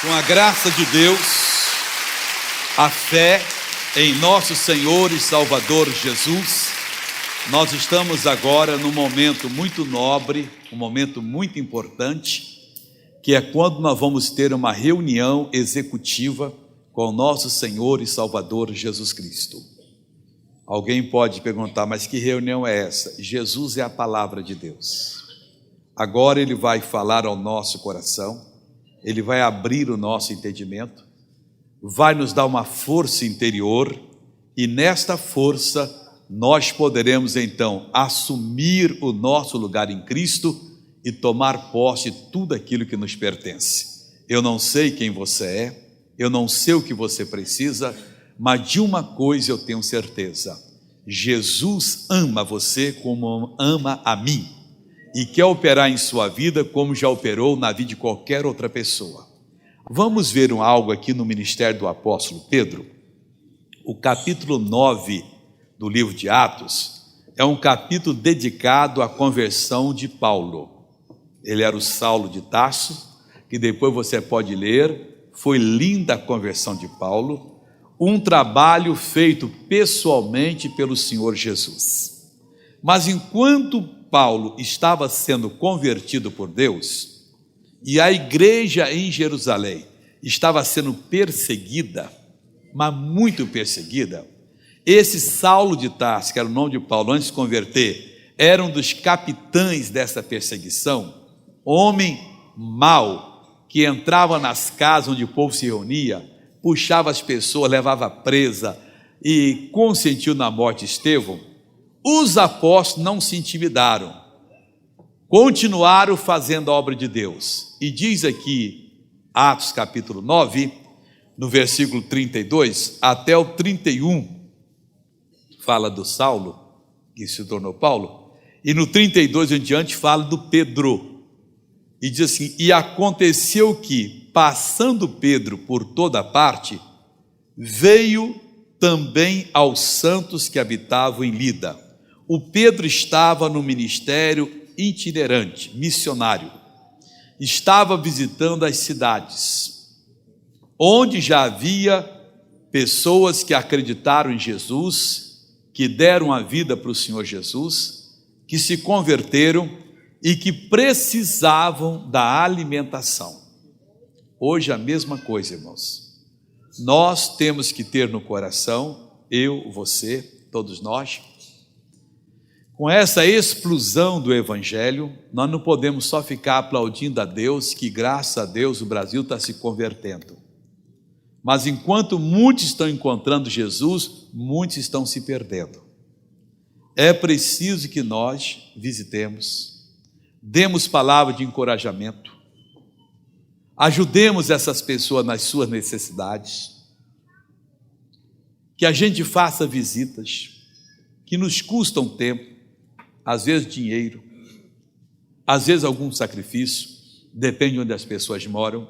Com a graça de Deus, a fé em nosso Senhor e Salvador Jesus, nós estamos agora num momento muito nobre, um momento muito importante, que é quando nós vamos ter uma reunião executiva com o nosso Senhor e Salvador Jesus Cristo. Alguém pode perguntar, mas que reunião é essa? Jesus é a palavra de Deus. Agora Ele vai falar ao nosso coração, Ele vai abrir o nosso entendimento, vai nos dar uma força interior, e nesta força nós poderemos então assumir o nosso lugar em Cristo e tomar posse de tudo aquilo que nos pertence. Eu não sei quem você é, eu não sei o que você precisa, mas de uma coisa eu tenho certeza: Jesus ama você como ama a mim, e quer operar em sua vida como já operou na vida de qualquer outra pessoa. Vamos ver algo aqui no ministério do apóstolo Pedro. O capítulo 9 do livro de Atos é um capítulo dedicado à conversão de Paulo. Ele era o Saulo de Tarso, que depois você pode ler. Foi linda a conversão de Paulo, um trabalho feito pessoalmente pelo Senhor Jesus. Mas enquanto Paulo estava sendo convertido por Deus, e a igreja em Jerusalém estava sendo perseguida, mas muito perseguida, esse Saulo de Tarso, que era o nome de Paulo antes de se converter, era um dos capitães dessa perseguição, homem mau, que entrava nas casas onde o povo se reunia, puxava as pessoas, levava presa e consentiu na morte de Estevão. Os apóstolos não se intimidaram, continuaram fazendo a obra de Deus. E diz aqui, Atos capítulo 9, no versículo 32 até o 31, fala do Saulo, que se tornou Paulo, e no 32 em diante fala do Pedro, e diz assim: e aconteceu que, passando Pedro por toda parte, veio também aos santos que habitavam em Lida. O Pedro estava no ministério itinerante, missionário, estava visitando as cidades, onde já havia pessoas que acreditaram em Jesus, que deram a vida para o Senhor Jesus, que se converteram e que precisavam da alimentação. Hoje a mesma coisa, irmãos. Nós temos que ter no coração, eu, você, todos nós, com essa explosão do Evangelho, nós não podemos só ficar aplaudindo a Deus, que graças a Deus o Brasil está se convertendo. Mas enquanto muitos estão encontrando Jesus, muitos estão se perdendo. É preciso que nós visitemos, demos palavra de encorajamento, ajudemos essas pessoas nas suas necessidades, que a gente faça visitas que nos custam tempo, às vezes dinheiro, às vezes algum sacrifício, depende de onde as pessoas moram,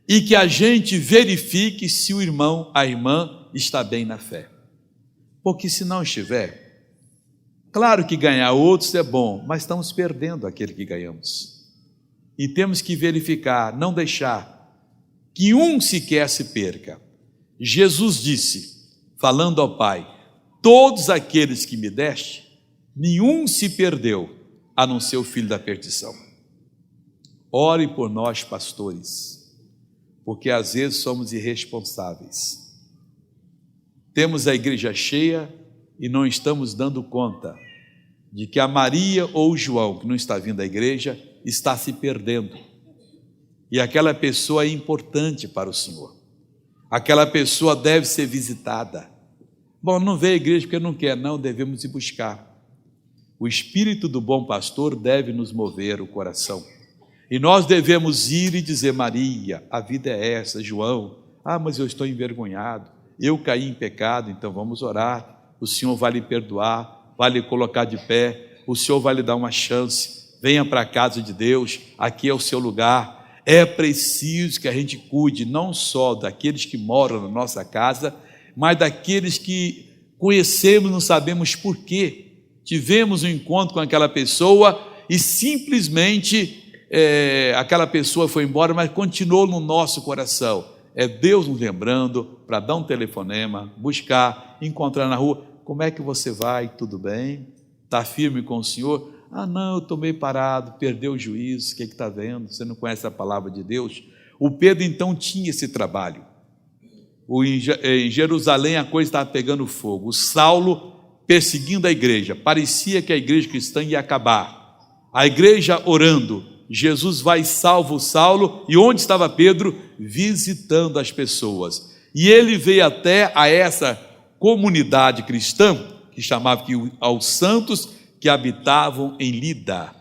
e que a gente verifique se o irmão, a irmã está bem na fé. Porque se não estiver, claro que ganhar outros é bom, mas estamos perdendo aquele que ganhamos. E temos que verificar, não deixar que um sequer se perca. Jesus disse, falando ao Pai: todos aqueles que me deste, nenhum se perdeu, a não ser o filho da perdição. Ore por nós, pastores, porque às vezes somos irresponsáveis. Temos a igreja cheia e não estamos dando conta de que a Maria ou o João, que não está vindo à igreja, está se perdendo. E aquela pessoa é importante para o Senhor. Aquela pessoa deve ser visitada. Bom, não veio à igreja porque não quer, não, devemos ir buscar. O Espírito do bom pastor deve nos mover o coração. E nós devemos ir e dizer: Maria, a vida é essa. João, mas eu estou envergonhado, eu caí em pecado, então vamos orar. O Senhor vai lhe perdoar, vai lhe colocar de pé, o Senhor vai lhe dar uma chance. Venha para a casa de Deus, aqui é o seu lugar. É preciso que a gente cuide não só daqueles que moram na nossa casa, mas daqueles que conhecemos, não sabemos por quê. Tivemos um encontro com aquela pessoa e simplesmente aquela pessoa foi embora, mas continuou no nosso coração. É Deus nos lembrando para dar um telefonema, buscar, encontrar na rua. Como é que você vai? Tudo bem? Está firme com o Senhor? Ah, não, eu estou meio parado, perdeu o juízo, o que está vendo? Você não conhece a palavra de Deus? O Pedro então tinha esse trabalho. Em Jerusalém a coisa estava pegando fogo. O Saulo perseguindo a igreja. Parecia que a igreja cristã ia acabar. A igreja orando. Jesus vai e salva o Saulo. E onde estava Pedro? Visitando as pessoas. E ele veio até a essa comunidade cristã, que chamava aos santos que habitavam em Lida.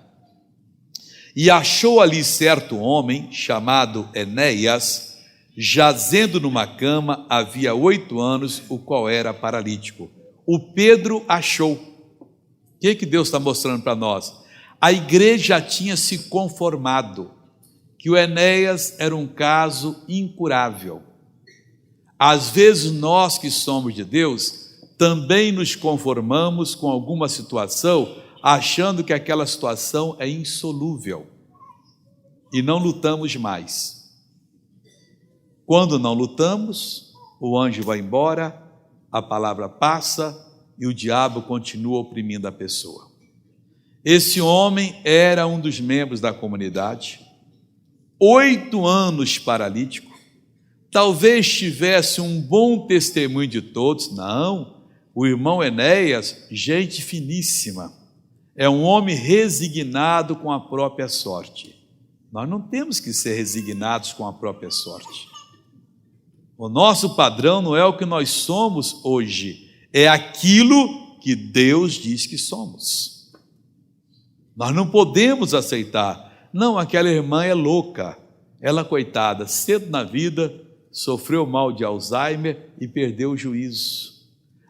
E achou ali certo homem, chamado Enéas, jazendo numa cama havia 8 anos, o qual era paralítico. O Pedro achou. O que Deus está mostrando para nós? A igreja já tinha se conformado que o Enéas era um caso incurável. Às vezes nós que somos de Deus, também nos conformamos com alguma situação, achando que aquela situação é insolúvel, e não lutamos mais. Quando não lutamos, o anjo vai embora, a palavra passa e o diabo continua oprimindo a pessoa. Esse homem era um dos membros da comunidade, 8 anos paralítico, talvez tivesse um bom testemunho de todos. Não, o irmão Enéas, gente finíssima, é um homem resignado com a própria sorte. Nós não temos que ser resignados com a própria sorte. O nosso padrão não é o que nós somos hoje, é aquilo que Deus diz que somos. Nós não podemos aceitar, não, aquela irmã é louca, ela, coitada, cedo na vida, sofreu mal de Alzheimer e perdeu o juízo.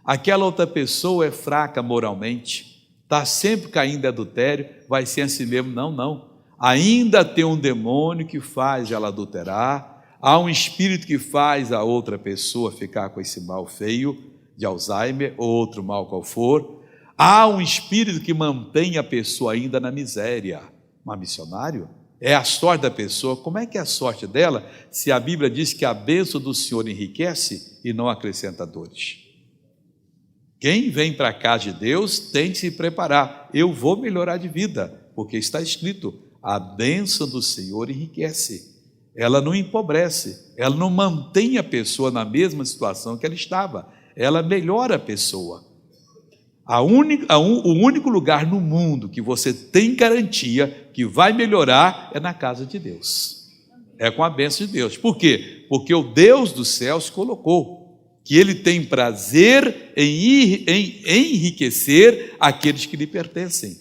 Aquela outra pessoa é fraca moralmente, está sempre caindo em adultério, vai ser assim mesmo. Não. Ainda tem um demônio que faz ela adulterar, há um espírito que faz a outra pessoa ficar com esse mal feio de Alzheimer, ou outro mal qual for. Há um espírito que mantém a pessoa ainda na miséria. Mas missionário? É a sorte da pessoa. Como é que é a sorte dela, se a Bíblia diz que a bênção do Senhor enriquece e não acrescenta dores? Quem vem para a casa de Deus tem que se preparar. Eu vou melhorar de vida, porque está escrito, a bênção do Senhor enriquece. Ela não empobrece, ela não mantém a pessoa na mesma situação que ela estava, ela melhora a pessoa. O único lugar no mundo que você tem garantia que vai melhorar é na casa de Deus. É com a bênção de Deus. Por quê? Porque o Deus dos céus colocou que Ele tem prazer em enriquecer aqueles que lhe pertencem.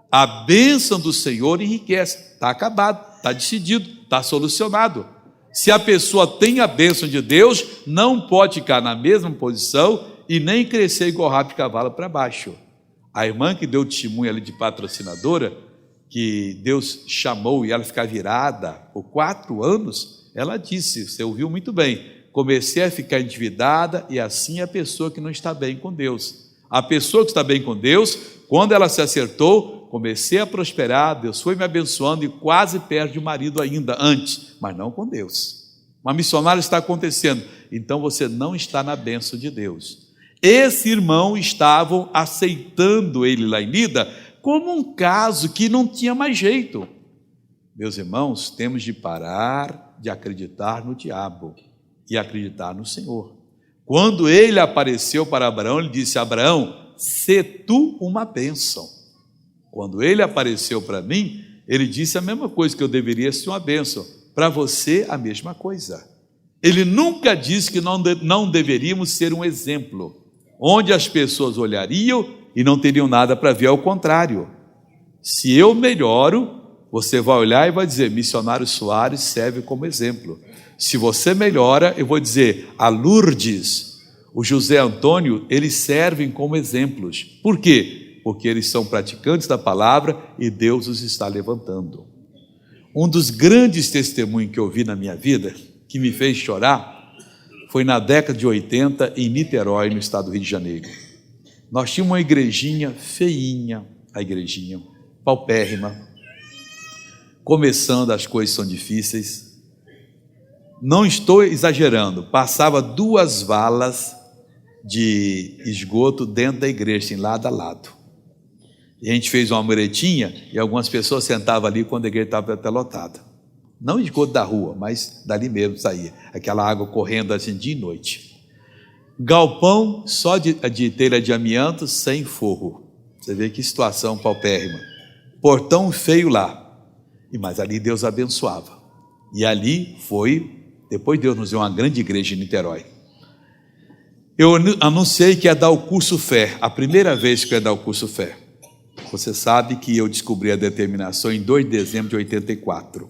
A bênção do Senhor enriquece. Está acabado, está decidido, está solucionado. Se a pessoa tem a bênção de Deus, não pode ficar na mesma posição e nem crescer igual rabo de cavalo para baixo. A irmã que deu testemunho ali de patrocinadora, que Deus chamou e ela ficar virada por 4 anos, ela disse, você ouviu muito bem, comecei a ficar endividada e assim é a pessoa que não está bem com Deus. A pessoa que está bem com Deus, quando ela se acertou, comecei a prosperar, Deus foi me abençoando e quase perde o marido ainda antes, mas não com Deus. Uma missionária está acontecendo, então você não está na bênção de Deus. Esse irmão estavam aceitando ele lá em Lida como um caso que não tinha mais jeito. Meus irmãos, temos de parar de acreditar no diabo e acreditar no Senhor. Quando ele apareceu para Abraão, ele disse, Abraão, sê tu uma bênção. Quando ele apareceu para mim, ele disse a mesma coisa, que eu deveria ser uma bênção. Para você, a mesma coisa. Ele nunca disse que não deveríamos ser um exemplo, onde as pessoas olhariam e não teriam nada para ver, ao contrário. Se eu melhoro, você vai olhar e vai dizer, missionário Soares serve como exemplo. Se você melhora, eu vou dizer, a Lourdes, o José Antônio, eles servem como exemplos. Por quê? Porque eles são praticantes da palavra e Deus os está levantando. Um dos grandes testemunhos que eu vi na minha vida, que me fez chorar, foi na década de 80, em Niterói, no estado do Rio de Janeiro. Nós tínhamos uma igrejinha feinha, a igrejinha, paupérrima. começando, as coisas são difíceis. Não estou exagerando, passava 2 valas de esgoto dentro da igreja, assim, lado a lado. E a gente fez uma muretinha e algumas pessoas sentavam ali quando a igreja estava até lotada. Não esgoto da rua, mas dali mesmo saía. Aquela água correndo assim dia e noite. Galpão só de telha de amianto, sem forro. Você vê que situação paupérrima. Portão feio lá. Mas ali Deus abençoava. E ali foi, depois Deus nos deu uma grande igreja em Niterói. Eu anunciei que ia dar o curso Fé, a primeira vez que eu ia dar o curso Fé. Você sabe que eu descobri a determinação em 2 de dezembro de 84.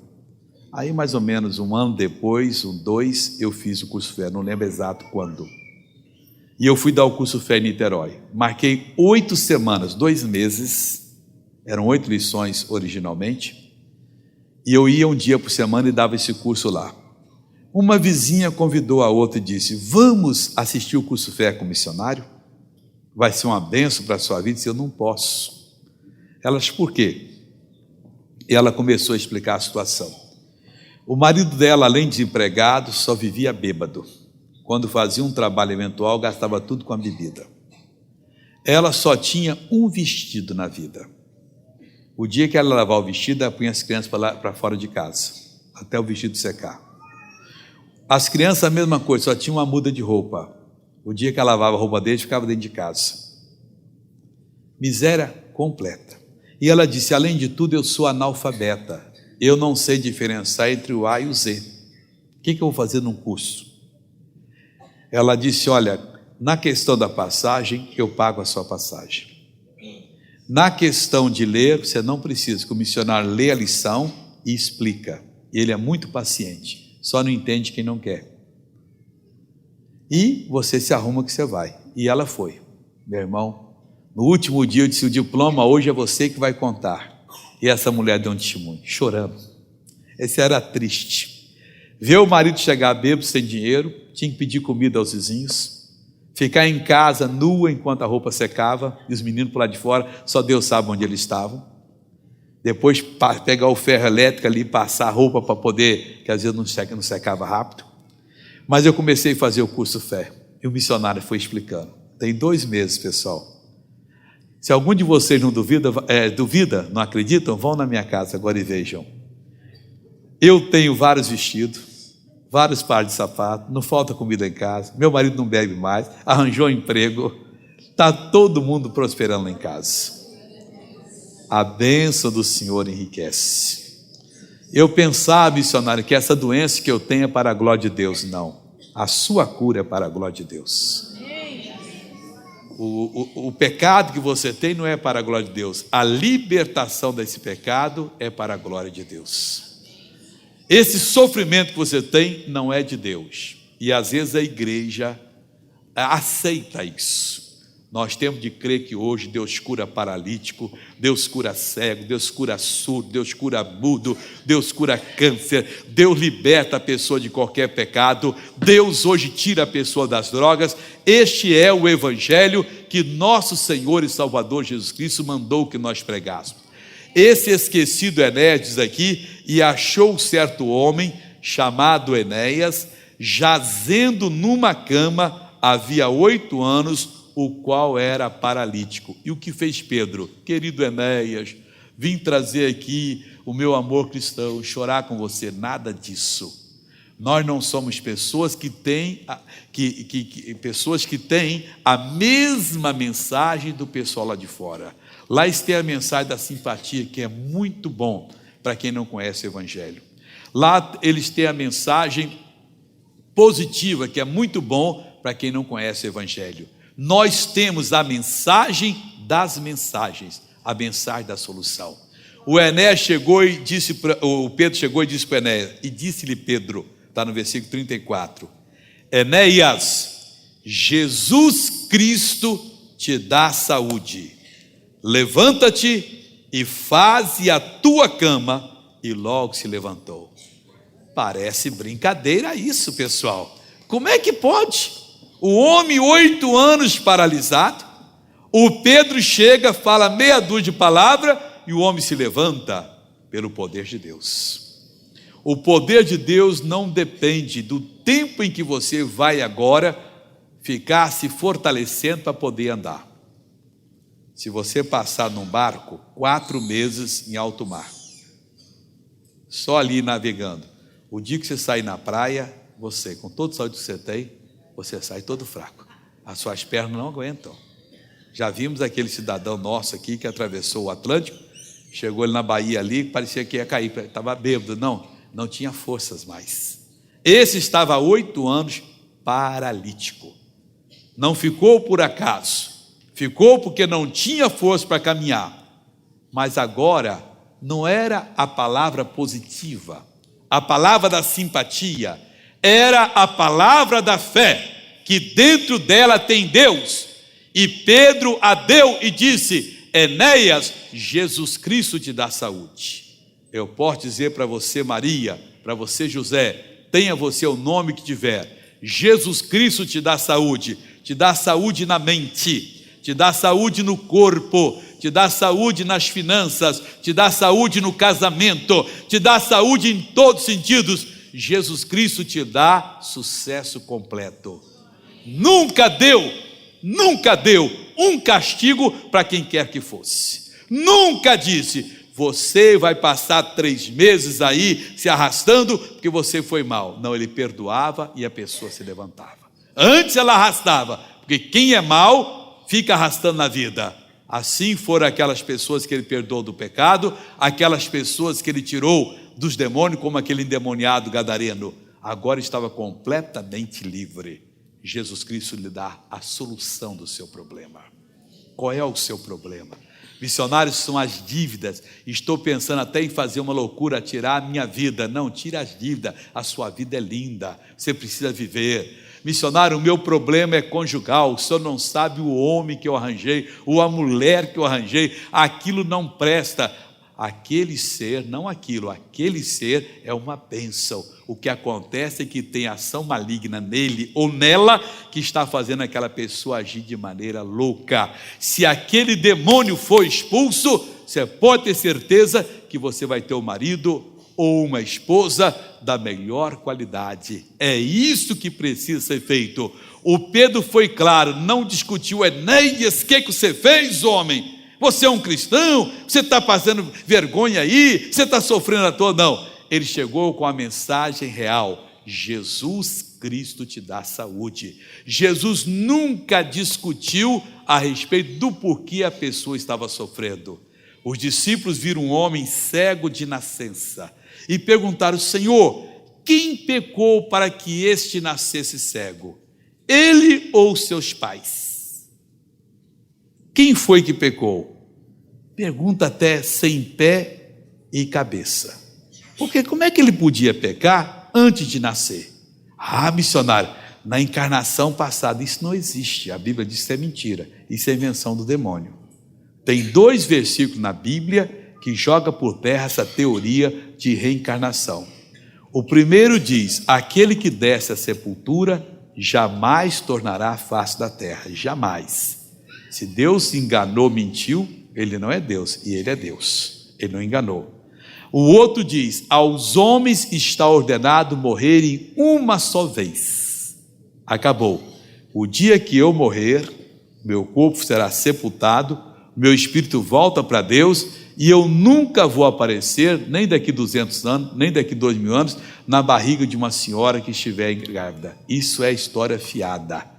Aí mais ou menos um ano depois, 2, eu fiz o curso Fé, não lembro exato quando. E eu fui dar o curso Fé em Niterói. Marquei 8 semanas, 2 meses, eram 8 lições originalmente, e eu ia um dia por semana e dava esse curso lá. Uma vizinha convidou a outra e disse: vamos assistir o curso Fé com missionário? Vai ser uma bênção para a sua vida. Eu disse: eu não posso. Elas, por quê? E ela começou a explicar a situação. O marido dela, além de desempregado, só vivia bêbado. Quando fazia um trabalho eventual, gastava tudo com a bebida. Ela só tinha um vestido na vida. O dia que ela lavava o vestido, ela punha as crianças para fora de casa, até o vestido secar. As crianças, a mesma coisa, só tinham uma muda de roupa. O dia que ela lavava a roupa deles, ficava dentro de casa. Miséria completa. E ela disse: além de tudo, eu sou analfabeta. Eu não sei diferenciar entre o A e o Z. O que eu vou fazer num curso? Ela disse: olha, na questão da passagem, eu pago a sua passagem. Na questão de ler, você não precisa, que o missionário lê a lição e explica. Ele é muito paciente, só não entende quem não quer. E você se arruma que você vai. E ela foi. Meu irmão, no último dia eu disse: o diploma hoje é você que vai contar. E essa mulher deu um testemunho, chorando. Esse era triste. Ver o marido chegar bêbado, sem dinheiro, tinha que pedir comida aos vizinhos, ficar em casa nua enquanto a roupa secava, e os meninos por lá de fora, só Deus sabe onde eles estavam. Depois pegar o ferro elétrico ali, passar a roupa para poder, que às vezes não secava rápido. Mas eu comecei a fazer o curso Fé, e o missionário foi explicando. Tem 2 meses, pessoal. Se algum de vocês não duvida, não acreditam, vão na minha casa agora e vejam. Eu tenho vários vestidos, vários pares de sapato, não falta comida em casa, meu marido não bebe mais, arranjou emprego, está todo mundo prosperando lá em casa. A bênção do Senhor enriquece. Eu pensava, missionário, que essa doença que eu tenho é para a glória de Deus. Não, a sua cura é para a glória de Deus. O pecado que você tem não é para a glória de Deus. A libertação desse pecado é para a glória de Deus. Esse sofrimento que você tem não é de Deus. E às vezes a igreja aceita isso. Nós temos de crer que hoje Deus cura paralítico, Deus cura cego, Deus cura surdo, Deus cura mudo, Deus cura câncer, Deus liberta a pessoa de qualquer pecado, Deus hoje tira a pessoa das drogas. Este é o evangelho que nosso Senhor e Salvador Jesus Cristo mandou que nós pregássemos. Esse esquecido Enéas diz aqui: e achou certo homem chamado Enéas, jazendo numa cama, havia 8 anos, o qual era paralítico. E o que fez Pedro? Querido Enéas, vim trazer aqui o meu amor cristão, chorar com você. Nada disso. Nós não somos pessoas que têm a mesma mensagem do pessoal lá de fora. Lá eles têm a mensagem da simpatia, que é muito bom para quem não conhece o evangelho. Lá eles têm a mensagem positiva, que é muito bom para quem não conhece o evangelho. Nós temos a mensagem das mensagens, a mensagem da solução. O Enéas chegou e disse, o Pedro chegou e disse para Enéas, e disse-lhe Pedro, está no versículo 34, Enéas, Jesus Cristo te dá saúde, levanta-te e faze a tua cama. E logo se levantou. Parece brincadeira isso, pessoal. Como é que pode? O homem 8 anos paralisado, o Pedro chega, fala meia dúzia de palavras e o homem se levanta. pelo poder de Deus. O poder de Deus não depende do tempo em que você vai agora ficar se fortalecendo para poder andar. Se você passar num barco 4 meses em alto mar, só ali navegando, o dia que você sair na praia, você, com toda a saúde que você tem, você sai todo fraco. As suas pernas não aguentam. Já vimos aquele cidadão nosso aqui que atravessou o Atlântico, chegou ele na Bahia ali, parecia que ia cair, estava bêbado. Não tinha forças mais. Esse estava há 8 anos paralítico. Não ficou por acaso, ficou porque não tinha força para caminhar. Mas agora não era a palavra positiva, a palavra da simpatia, era a palavra da fé, que dentro dela tem Deus. E Pedro a deu e disse: Enéas, Jesus Cristo te dá saúde. Eu posso dizer para você, Maria, para você, José, tenha você o nome que tiver, Jesus Cristo te dá saúde na mente, te dá saúde no corpo, te dá saúde nas finanças, te dá saúde no casamento, te dá saúde em todos os sentidos. Jesus Cristo te dá sucesso completo. Nunca deu um castigo para quem quer que fosse. Nunca disse: você vai passar 3 meses aí se arrastando porque você foi mal. Não, ele perdoava e a pessoa se levantava. Antes ela arrastava, porque quem é mal fica arrastando na vida. Assim foram aquelas pessoas que ele perdoou do pecado, aquelas pessoas que ele tirou dos demônios, como aquele endemoniado gadareno. Agora estava completamente livre. Jesus Cristo lhe dá a solução do seu problema. Qual é o seu problema? Missionários, são as dívidas. Estou pensando até em fazer uma loucura, tirar a minha vida. Não, tira as dívidas, a sua vida é linda, você precisa viver. Missionário, o meu problema é conjugal, o senhor não sabe o homem que eu arranjei, ou a mulher que eu arranjei, aquilo não presta. Aquele ser, não aquilo, aquele ser é uma bênção. O que acontece é que tem ação maligna nele ou nela que está fazendo aquela pessoa agir de maneira louca. Se aquele demônio for expulso, você pode ter certeza que você vai ter um marido ou uma esposa da melhor qualidade. É isso que precisa ser feito. O Pedro foi claro, não discutiu: Enéas, o que você fez, homem? Você é um cristão? Você está passando vergonha aí? Você está sofrendo à toa? Não. Ele chegou com a mensagem real: Jesus Cristo te dá saúde. Jesus nunca discutiu a respeito do porquê a pessoa estava sofrendo. Os discípulos viram um homem cego de nascença e perguntaram: Senhor, quem pecou para que este nascesse cego? Ele ou seus pais? Quem foi que pecou? Pergunta até sem pé e cabeça. Porque como é que ele podia pecar antes de nascer? Missionário, na encarnação passada isso não existe. A Bíblia diz que isso é mentira, isso é invenção do demônio. Tem 2 versículos na Bíblia que joga por terra essa teoria de reencarnação. O primeiro diz: aquele que desce à sepultura jamais tornará a face da terra, jamais. Se Deus se enganou, mentiu, ele não é Deus, e ele é Deus, ele não enganou. O outro diz: aos homens está ordenado morrerem uma só vez. Acabou. O dia que eu morrer, meu corpo será sepultado, meu espírito volta para Deus, e eu nunca vou aparecer, nem daqui 200 anos, nem daqui 2000 anos, na barriga de uma senhora que estiver grávida. Isso é história fiada.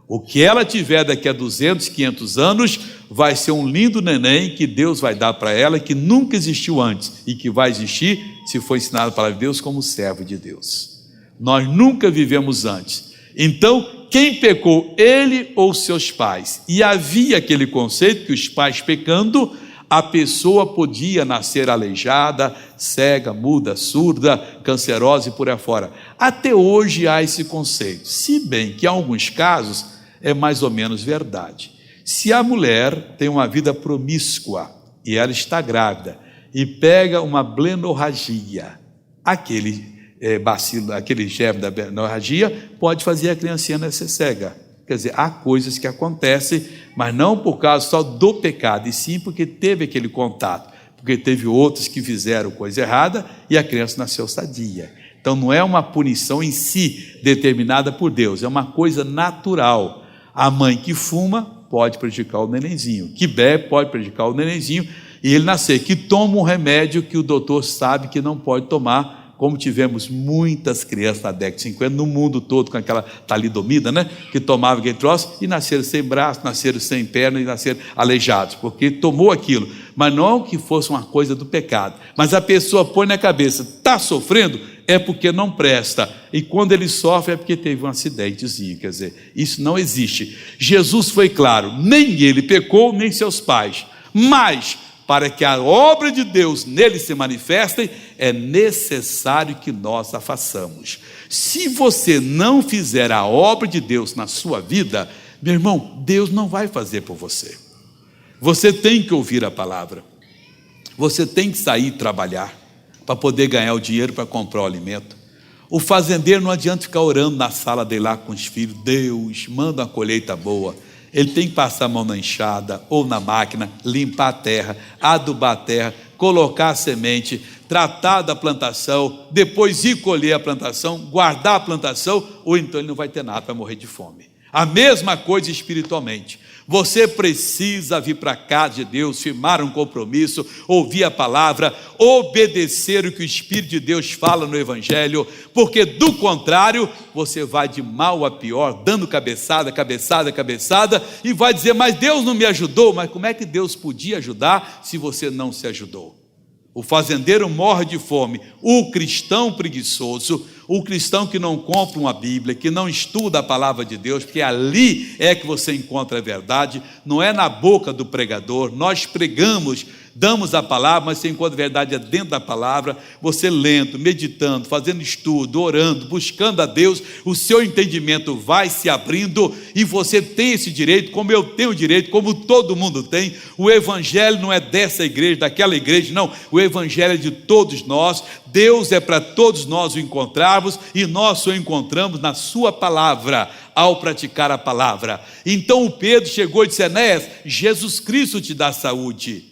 O que ela tiver daqui a 200, 500 anos, vai ser um lindo neném que Deus vai dar para ela, que nunca existiu antes, e que vai existir se for ensinado a palavra de Deus como servo de Deus. Nós nunca vivemos antes. Então, quem pecou, ele ou seus pais? E havia aquele conceito que os pais pecando, a pessoa podia nascer aleijada, cega, muda, surda, cancerosa e por aí fora. Até hoje há esse conceito, se bem que em alguns casos é mais ou menos verdade. Se a mulher tem uma vida promíscua e ela está grávida e pega uma blenorragia, aquele bacilo, aquele germe da blenorragia pode fazer a criancinha nascer cega. Quer dizer, há coisas que acontecem, mas não por causa só do pecado, e sim porque teve aquele contato. porque teve outros que fizeram coisa errada e a criança nasceu sadia. Então não é uma punição em si determinada por Deus, é uma coisa natural. A mãe que fuma pode prejudicar o nenenzinho, que bebe pode prejudicar o nenenzinho e ele nascer, que toma um remédio que o doutor sabe que não pode tomar, como tivemos muitas crianças na década de 50, no mundo todo, com aquela talidomida, né? Que tomava aquele troço e nasceram sem braço, nasceram sem perna e nasceram aleijados, porque tomou aquilo. Mas não que fosse uma coisa do pecado, mas a pessoa põe na cabeça, está sofrendo, é porque não presta, e quando ele sofre é porque teve um acidentezinho, quer dizer, isso não existe. Jesus foi claro, nem ele pecou, nem seus pais, mas para que a obra de Deus nele se manifeste, é necessário que nós a façamos. Se você não fizer a obra de Deus na sua vida, meu irmão, Deus não vai fazer por você. Você tem que ouvir a palavra, você tem que sair trabalhar, para poder ganhar o dinheiro para comprar o alimento. O fazendeiro não adianta ficar orando na sala dele lá com os filhos, Deus, manda uma colheita boa. Ele tem que passar a mão na enxada ou na máquina, limpar a terra, adubar a terra, colocar a semente, tratar da plantação, depois ir colher a plantação, guardar a plantação, ou então ele não vai ter nada para morrer de fome. A mesma coisa espiritualmente. Você precisa vir para a casa de Deus, firmar um compromisso, ouvir a palavra, obedecer o que o Espírito de Deus fala no Evangelho, porque do contrário, você vai de mal a pior, dando cabeçada, e vai dizer, mas Deus não me ajudou. Mas como é que Deus podia ajudar se você não se ajudou? O fazendeiro morre de fome, o cristão preguiçoso, o cristão que não compra uma Bíblia, que não estuda a palavra de Deus, porque ali é que você encontra a verdade, não é na boca do pregador. Nós pregamos, damos a palavra, mas você encontra a verdade dentro da palavra. Você lendo, meditando, fazendo estudo, orando, buscando a Deus, o seu entendimento vai se abrindo e você tem esse direito, como eu tenho o direito, como todo mundo tem. O Evangelho não é dessa igreja, daquela igreja, não. O Evangelho é de todos nós. Deus é para todos nós o encontrarmos e nós o encontramos na sua palavra, ao praticar a palavra. Então o Pedro chegou e disse, Enéas, Jesus Cristo te dá saúde.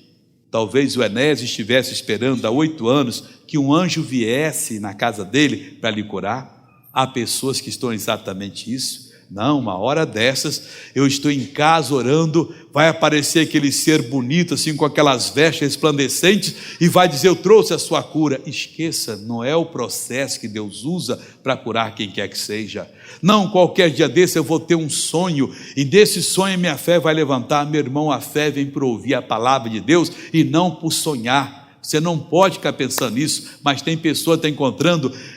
Talvez o Enéas estivesse esperando há 8 anos que um anjo viesse na casa dele para lhe curar. Há pessoas que estão exatamente isso. Não, uma hora dessas, eu estou em casa orando, vai aparecer aquele ser bonito, assim, com aquelas vestes resplandecentes, e vai dizer, eu trouxe a sua cura. Esqueça, não é o processo que Deus usa para curar quem quer que seja. Não, qualquer dia desse eu vou ter um sonho, e desse sonho minha fé vai levantar. Meu irmão, a fé vem por ouvir a palavra de Deus, e não por sonhar. Você não pode ficar pensando nisso, mas tem pessoas que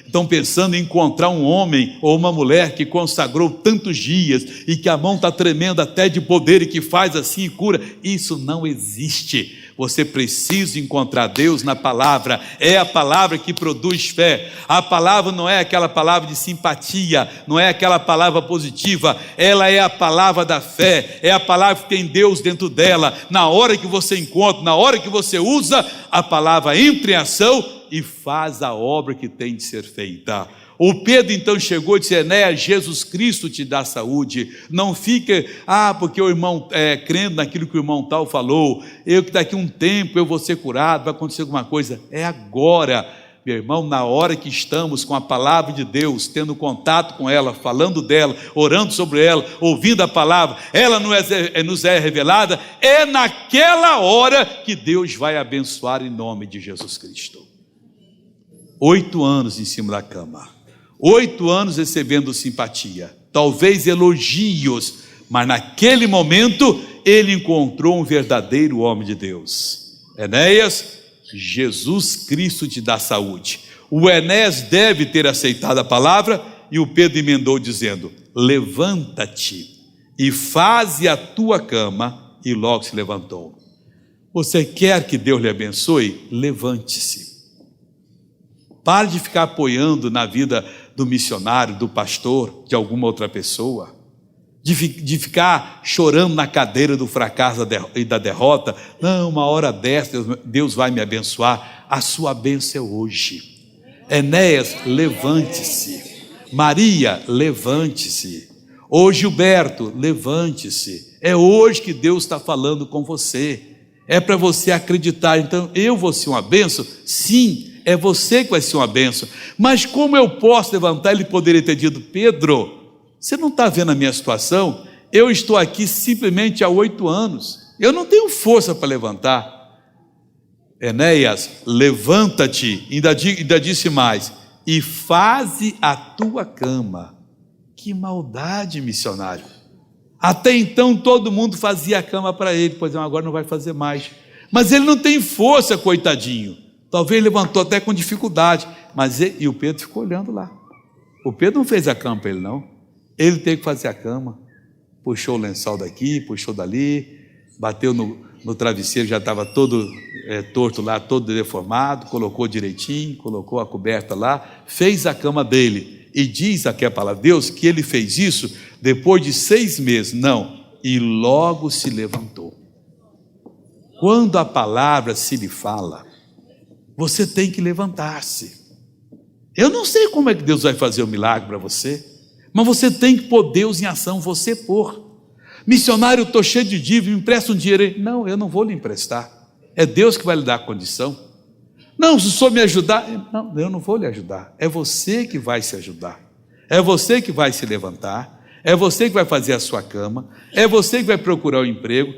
estão pensando em encontrar um homem ou uma mulher que consagrou tantos dias e que a mão está tremendo até de poder e que faz assim e cura. Isso não existe. Você precisa encontrar Deus na palavra. É a palavra que produz fé. A palavra não é aquela palavra de simpatia, não é aquela palavra positiva, ela é a palavra da fé, é a palavra que tem Deus dentro dela. Na hora que você encontra, na hora que você usa, a palavra entra em ação e faz a obra que tem de ser feita. O Pedro então chegou e disse, Enéas, Jesus Cristo te dá saúde. Não fica, porque o irmão crendo naquilo que o irmão tal falou, que daqui a um tempo eu vou ser curado, vai acontecer alguma coisa. É agora, meu irmão, na hora que estamos com a palavra de Deus, tendo contato com ela, falando dela, orando sobre ela, ouvindo a palavra, ela nos é revelada, é naquela hora que Deus vai abençoar em nome de Jesus Cristo. 8 anos em cima da cama, 8 anos recebendo simpatia, talvez elogios, mas naquele momento ele encontrou um verdadeiro homem de Deus. Enéas, Jesus Cristo te dá saúde. O Enéas deve ter aceitado a palavra e o Pedro emendou dizendo, levanta-te e faze a tua cama, e logo se levantou. Você quer que Deus lhe abençoe? Levante-se. Pare de ficar apoiando na vida do missionário, do pastor, de alguma outra pessoa, de ficar chorando na cadeira do fracasso e da derrota. Não, uma hora dessa Deus vai me abençoar. A sua bênção é hoje. Enéas, levante-se. Maria, levante-se. Ô Gilberto, levante-se. É hoje que Deus está falando com você. É para você acreditar. Então, eu vou ser uma bênção? Sim, é você que vai ser uma bênção. Mas como eu posso levantar? Ele poderia ter dito: Pedro, você não está vendo a minha situação? Eu estou aqui simplesmente há 8 anos. Eu não tenho força para levantar. Enéas, levanta-te. Ainda disse mais: e faze a tua cama. Que maldade, missionário. Até então todo mundo fazia a cama para ele. Pois agora não vai fazer mais. Mas ele não tem força, coitadinho. Talvez ele levantou até com dificuldade. E o Pedro ficou olhando lá. O Pedro não fez a cama para ele, não. Ele teve que fazer a cama. Puxou o lençol daqui, puxou dali, bateu no travesseiro, já estava todo torto lá, todo deformado, colocou direitinho, colocou a coberta lá, fez a cama dele. E diz aqui a palavra de Deus que ele fez isso depois de 6 meses. Não, e logo se levantou. Quando a palavra se lhe fala, você tem que levantar-se. Eu não sei como é que Deus vai fazer o milagre para você, mas você tem que pôr Deus em ação, você pôr. Missionário, eu estou cheio de dívida, me empresta um dinheiro. Não, eu não vou lhe emprestar. É Deus que vai lhe dar a condição. Não, se o senhor me ajudar. Não, eu não vou lhe ajudar. É você que vai se ajudar. É você que vai se levantar. É você que vai fazer a sua cama. É você que vai procurar o emprego.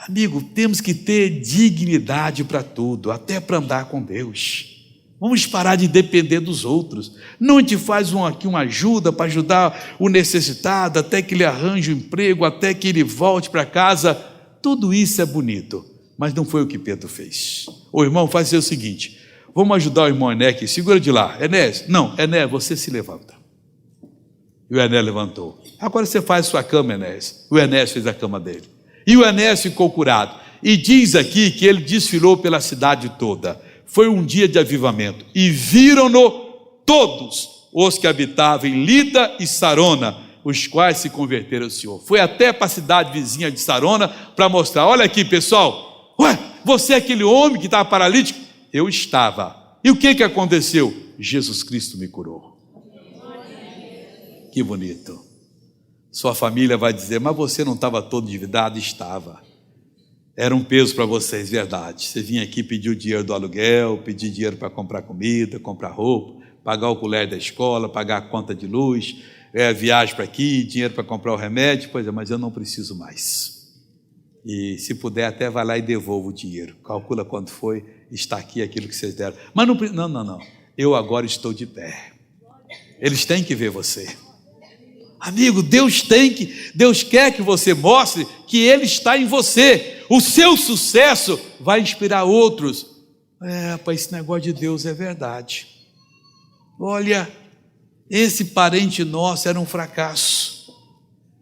Amigo, temos que ter dignidade para tudo, até para andar com Deus. Vamos parar de depender dos outros. Não te faz aqui uma ajuda para ajudar o necessitado, até que ele arranje um emprego, até que ele volte para casa. Tudo isso é bonito, mas não foi o que Pedro fez. O irmão, faz o seguinte: vamos ajudar o irmão Ené aqui, segura de lá. Ené, não, Ené, você se levanta. E o Ené levantou. Agora você faz sua cama, Ené. O Ené fez a cama dele. E o Ené ficou curado. E diz aqui que ele desfilou pela cidade toda. Foi um dia de avivamento, e viram-no todos os que habitavam em Lida e Sarona, os quais se converteram ao Senhor. Foi até para a cidade vizinha de Sarona para mostrar: olha aqui, pessoal, você é aquele homem que estava paralítico? Eu estava. E o que aconteceu? Jesus Cristo me curou. Que bonito. Sua família vai dizer: mas você não estava todo endividado? Estava. Era um peso para vocês, verdade. Você vinha aqui pedir o dinheiro do aluguel, pedir dinheiro para comprar comida, comprar roupa, pagar o colégio da escola, pagar a conta de luz, viagem para aqui, dinheiro para comprar o remédio. Pois é, mas eu não preciso mais. E se puder, até vai lá e devolva o dinheiro. Calcula quanto foi, está aqui aquilo que vocês deram. Mas não. Eu agora estou de pé. Eles têm que ver você. Amigo, Deus quer que você mostre que Ele está em você. O seu sucesso vai inspirar outros. Rapaz, esse negócio de Deus é verdade. Olha, esse parente nosso era um fracasso.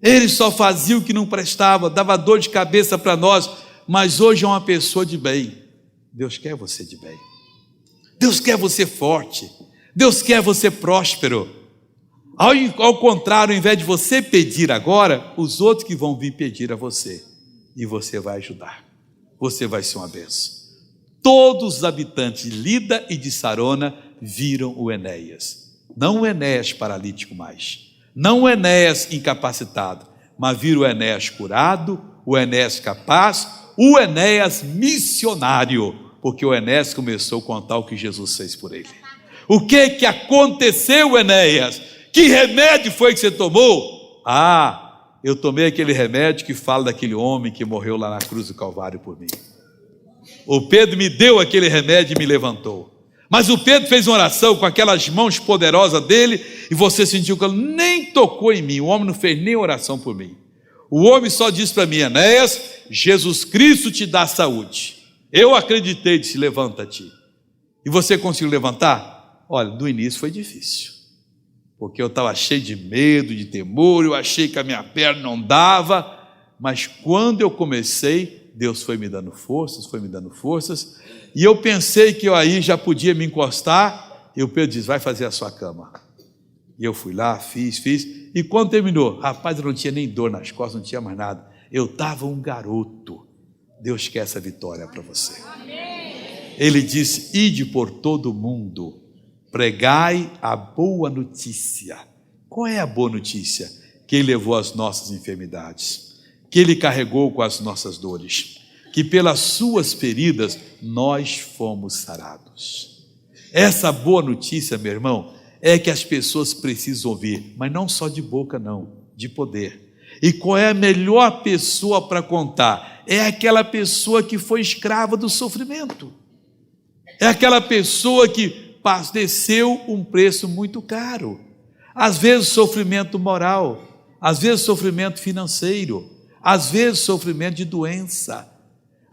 Ele só fazia o que não prestava, dava dor de cabeça para nós, mas hoje é uma pessoa de bem. Deus quer você de bem. Deus quer você forte. Deus quer você próspero. Ao contrário, ao invés de você pedir agora, os outros que vão vir pedir a você. E você vai ajudar. Você vai ser uma bênção. Todos os habitantes de Lida e de Sarona viram o Enéas. Não o Enéas paralítico mais. Não o Enéas incapacitado. Mas viram o Enéas curado, o Enéas capaz, o Enéas missionário. Porque o Enéas começou a contar o que Jesus fez por ele. O que aconteceu, Enéas? Que remédio foi que você tomou? Eu tomei aquele remédio que fala daquele homem que morreu lá na cruz do Calvário por mim. O Pedro me deu aquele remédio e me levantou. Mas o Pedro fez uma oração com aquelas mãos poderosas dele, e você sentiu que ele nem tocou em mim. O homem não fez nem oração por mim. O homem só disse para mim: Enéas, Jesus Cristo te dá saúde. Eu acreditei, disse: levanta-te. E você conseguiu levantar? Olha, no início foi difícil. Porque eu estava cheio de medo, de temor, eu achei que a minha perna não dava, mas quando eu comecei, Deus foi me dando forças, e eu pensei que eu aí já podia me encostar, e o Pedro disse: vai fazer a sua cama. E eu fui lá, fiz, e quando terminou, rapaz, eu não tinha nem dor nas costas, não tinha mais nada, eu estava um garoto. Deus quer essa vitória para você. Ele disse: ide por todo o mundo, pregai a boa notícia. Qual é a boa notícia? Que Ele levou as nossas enfermidades, que Ele carregou com as nossas dores, que pelas suas feridas nós fomos sarados. Essa boa notícia, meu irmão, é que as pessoas precisam ouvir, mas não só de boca não, de poder. E qual é a melhor pessoa para contar? É aquela pessoa que foi escrava do sofrimento. É aquela pessoa que padeceu um preço muito caro. Às vezes sofrimento moral, às vezes sofrimento financeiro, às vezes sofrimento de doença,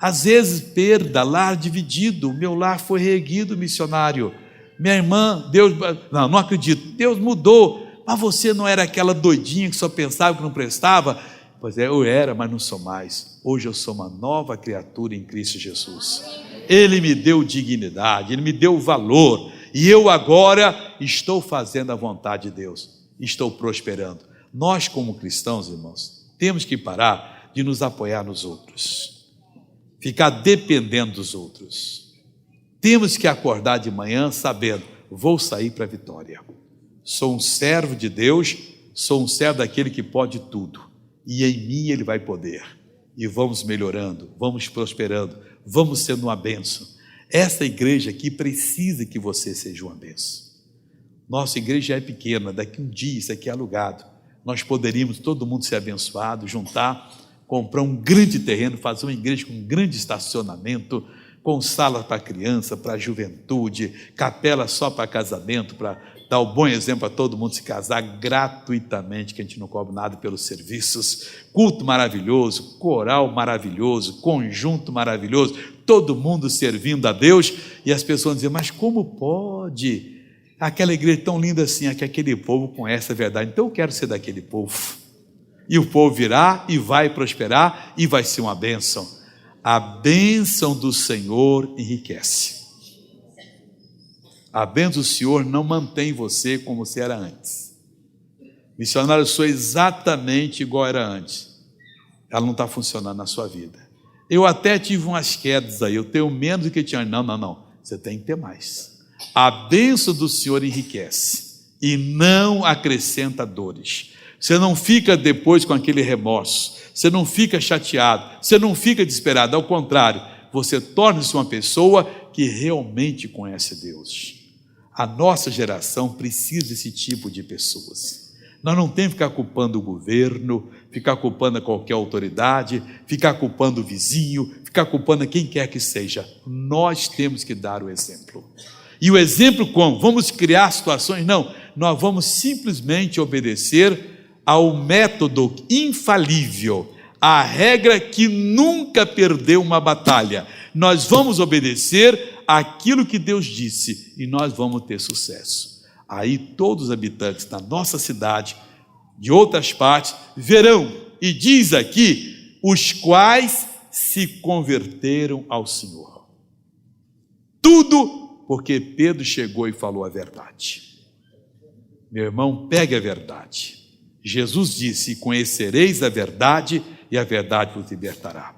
às vezes perda, lar dividido. O meu lar foi reerguido, missionário. Minha irmã, Deus, não acredito, Deus mudou, mas você não era aquela doidinha que só pensava que não prestava? Pois é, eu era, mas não sou mais. Hoje eu sou uma nova criatura em Cristo Jesus. Ele me deu dignidade, Ele me deu valor, e eu agora estou fazendo a vontade de Deus, estou prosperando. Nós como cristãos, irmãos, temos que parar de nos apoiar nos outros, ficar dependendo dos outros. Temos que acordar de manhã sabendo, vou sair para a vitória. Sou um servo de Deus, sou um servo daquele que pode tudo, e em mim Ele vai poder. E vamos melhorando, vamos prosperando, vamos sendo uma bênção. Essa igreja aqui precisa que você seja uma bênção. Nossa igreja é pequena, daqui um dia isso aqui é alugado. Nós poderíamos, todo mundo ser abençoado, juntar, comprar um grande terreno, fazer uma igreja com um grande estacionamento, com sala para criança, para juventude, capela só para casamento, para dar o bom exemplo para todo mundo se casar gratuitamente, que a gente não cobra nada pelos serviços, culto maravilhoso, coral maravilhoso, conjunto maravilhoso, todo mundo servindo a Deus, e as pessoas dizem, mas como pode? Aquela igreja tão linda assim, é que aquele povo conhece a verdade, então eu quero ser daquele povo, e o povo virá e vai prosperar, e vai ser uma bênção. A bênção do Senhor enriquece. A bênção do Senhor não mantém você como você era antes. Missionário, eu sou exatamente igual era antes. Ela não está funcionando na sua vida. Eu até tive umas quedas aí, eu tenho menos do que tinha. Não, você tem que ter mais. A bênção do Senhor enriquece e não acrescenta dores. Você não fica depois com aquele remorso, você não fica chateado, você não fica desesperado, ao contrário, você torna-se uma pessoa que realmente conhece Deus. A nossa geração precisa desse tipo de pessoas. Nós não temos que ficar culpando o governo, ficar culpando qualquer autoridade, ficar culpando o vizinho, ficar culpando quem quer que seja. Nós temos que dar o exemplo. E o exemplo como? Vamos criar situações? Não, nós vamos simplesmente obedecer ao método infalível, a regra que nunca perdeu uma batalha. Nós vamos obedecer aquilo que Deus disse e nós vamos ter sucesso. Aí todos os habitantes da nossa cidade, de outras partes, verão, e diz aqui, os quais se converteram ao Senhor. Tudo porque Pedro chegou e falou a verdade. Meu irmão, pegue a verdade. Jesus disse, conhecereis a verdade e a verdade vos libertará.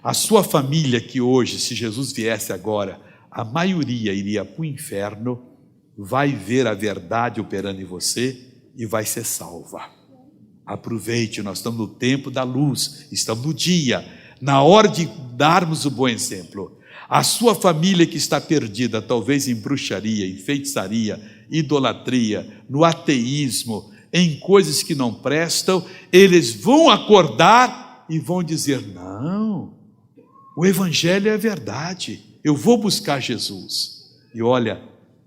A sua família que hoje, se Jesus viesse agora, a maioria iria para o inferno, vai ver a verdade operando em você e vai ser salva. Aproveite, nós estamos no tempo da luz, estamos no dia, na hora de darmos o bom exemplo. A sua família que está perdida, talvez em bruxaria, em feitiçaria, idolatria, no ateísmo, em coisas que não prestam, eles vão acordar e vão dizer, não, o evangelho é a verdade, eu vou buscar Jesus. E olha,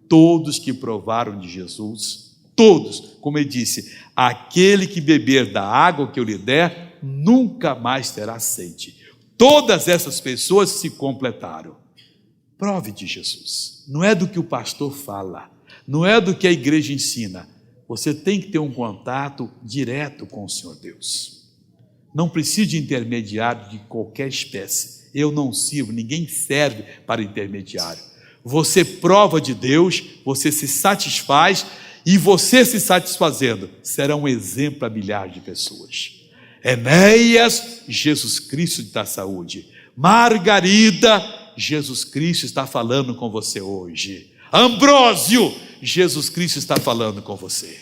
todos que provaram de Jesus, todos, como ele disse, aquele que beber da água que eu lhe der, nunca mais terá sede. Todas essas pessoas se completaram. Prove de Jesus. Não é do que o pastor fala, não é do que a igreja ensina. Você tem que ter um contato direto com o Senhor Deus. Não precisa de intermediário de qualquer espécie. Eu não sirvo, ninguém serve para intermediário. Você prova de Deus, você se satisfaz, e você se satisfazendo será um exemplo a milhares de pessoas. Enéas, Jesus Cristo da saúde. Margarida, Jesus Cristo está falando com você hoje. Ambrósio, Jesus Cristo está falando com você.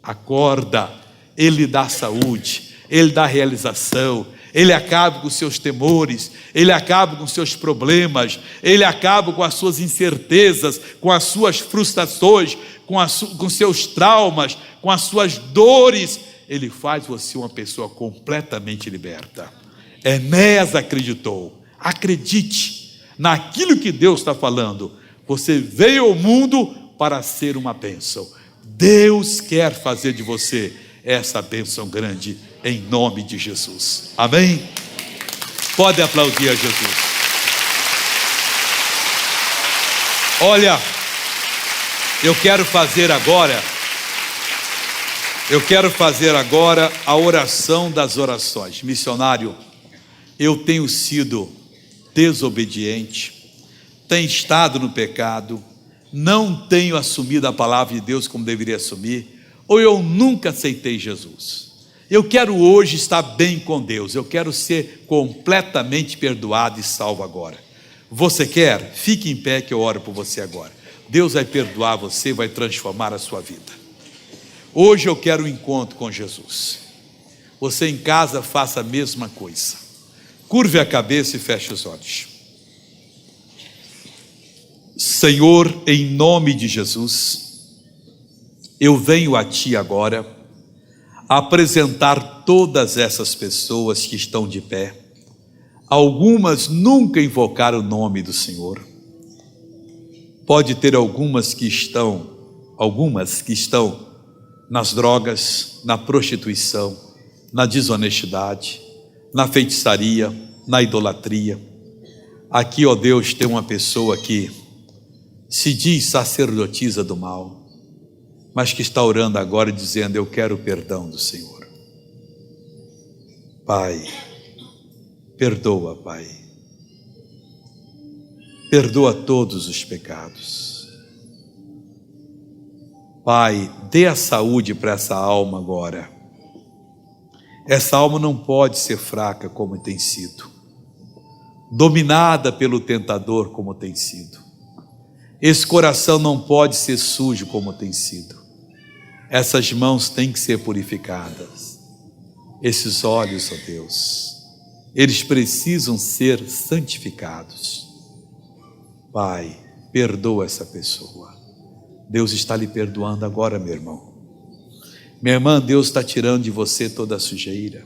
Acorda, Ele dá saúde, Ele dá realização, Ele acaba com os seus temores, Ele acaba com os seus problemas, Ele acaba com as suas incertezas, com as suas frustrações, com seus traumas, com as suas dores. Ele faz você uma pessoa completamente liberta. Enéas acreditou. Acredite naquilo que Deus está falando. Você veio ao mundo para ser uma bênção. Deus quer fazer de você essa bênção grande, em nome de Jesus. Amém? Pode aplaudir a Jesus. Olha, eu quero fazer agora a oração das orações. Missionário, eu tenho sido desobediente, tenho estado no pecado, não tenho assumido a palavra de Deus como deveria assumir, ou eu nunca aceitei Jesus. Eu quero hoje estar bem com Deus, eu quero ser completamente perdoado e salvo agora. Você quer? Fique em pé que eu oro por você agora. Deus vai perdoar você, vai transformar a sua vida. Hoje eu quero um encontro com Jesus. Você em casa faça a mesma coisa. Curve a cabeça e feche os olhos. Senhor, em nome de Jesus, eu venho a Ti agora apresentar todas essas pessoas que estão de pé. Algumas nunca invocaram o nome do Senhor. Pode ter algumas que estão nas drogas, na prostituição, na desonestidade, na feitiçaria, na idolatria. Aqui, ó Deus, tem uma pessoa que se diz sacerdotisa do mal, mas que está orando agora dizendo: eu quero o perdão do Senhor. Pai, perdoa, Pai. Perdoa todos os pecados. Pai, dê a saúde para essa alma agora. Essa alma não pode ser fraca como tem sido, dominada pelo tentador como tem sido. Esse coração não pode ser sujo como tem sido. Essas mãos têm que ser purificadas. Esses olhos, ó Deus, eles precisam ser santificados. Pai, perdoa essa pessoa. Deus está lhe perdoando agora, meu irmão. Minha irmã, Deus está tirando de você toda a sujeira.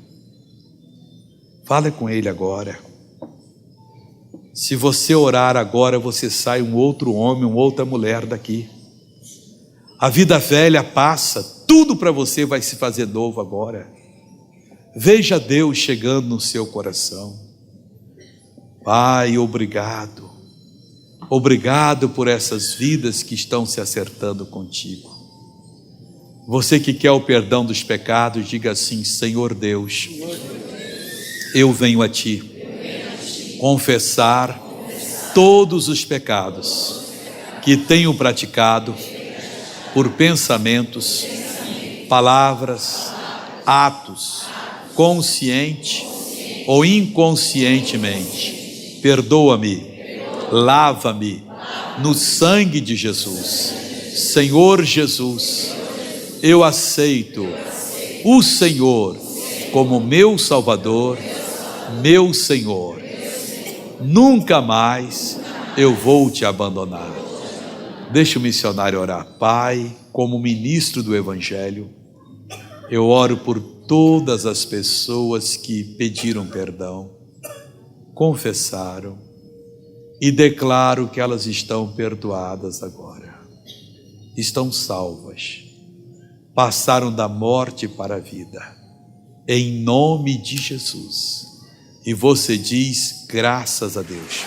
Fale com Ele agora. Se você orar agora, você sai um outro homem, uma outra mulher daqui. A vida velha passa, tudo para você vai se fazer novo agora. Veja Deus chegando no seu coração. Pai, obrigado. Obrigado por essas vidas que estão se acertando contigo. Você que quer o perdão dos pecados, diga assim: Senhor Deus, eu venho a Ti confessar todos os pecados que tenho praticado por pensamentos, palavras, atos, consciente ou inconscientemente. Perdoa-me, lava-me no sangue de Jesus. Senhor Jesus, eu aceito o Senhor como meu Salvador, meu Senhor. Nunca mais eu vou te abandonar. Deixa o missionário orar. Pai, como ministro do Evangelho, eu oro por todas as pessoas que pediram perdão, confessaram, e declaro que elas estão perdoadas agora. Estão salvas. Passaram da morte para a vida. Em nome de Jesus. E você diz: graças a Deus.